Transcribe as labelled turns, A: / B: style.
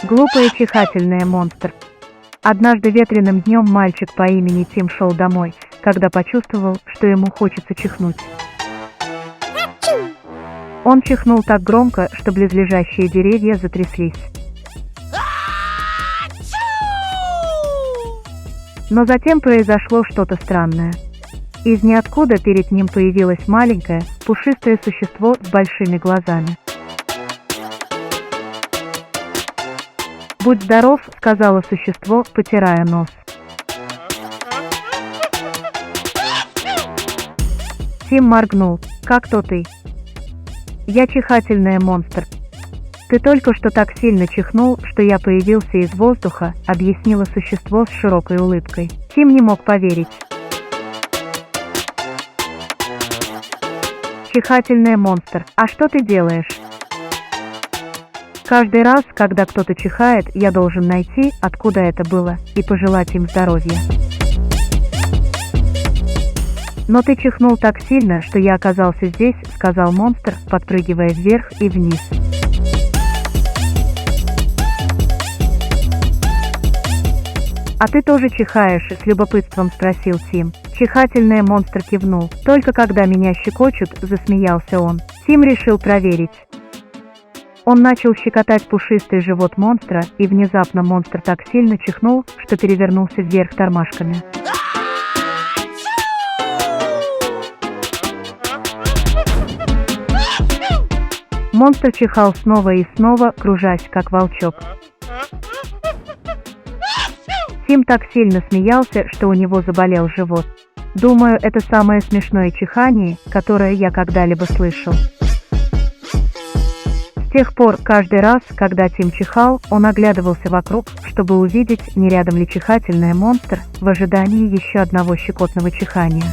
A: Глупая чихательная монстр. Однажды ветреным днем мальчик по имени Тим шел домой, когда почувствовал, что ему хочется чихнуть. Он чихнул так громко, что близлежащие деревья затряслись. Но затем произошло что-то странное. Из ниоткуда перед ним появилось маленькое, пушистое существо с большими глазами. «Будь здоров», — сказала существо, потирая нос. Тим моргнул. «Как то ты?» «Я чихательная монстр. Ты только что так сильно чихнул, что я появился из воздуха», — объяснило существо с широкой улыбкой. Тим не мог поверить. «Чихательная монстр, а что ты делаешь?» «Каждый раз, когда кто-то чихает, я должен найти, откуда это было, и пожелать им здоровья. Но ты чихнул так сильно, что я оказался здесь», — сказал монстр, подпрыгивая вверх и вниз. «А ты тоже чихаешь?» — с любопытством спросил Тим. Чихательный монстр кивнул. «Только когда меня щекочут», — засмеялся он. Тим решил проверить. Он начал щекотать пушистый живот монстра, и внезапно монстр так сильно чихнул, что перевернулся вверх тормашками. Монстр чихал снова и снова, кружась, как волчок. Тим так сильно смеялся, что у него заболел живот. «Думаю, это самое смешное чихание, которое я когда-либо слышал». С тех пор, каждый раз, когда Тим чихал, он оглядывался вокруг, чтобы увидеть, не рядом ли чихательный монстр, в ожидании еще одного щекотного чихания.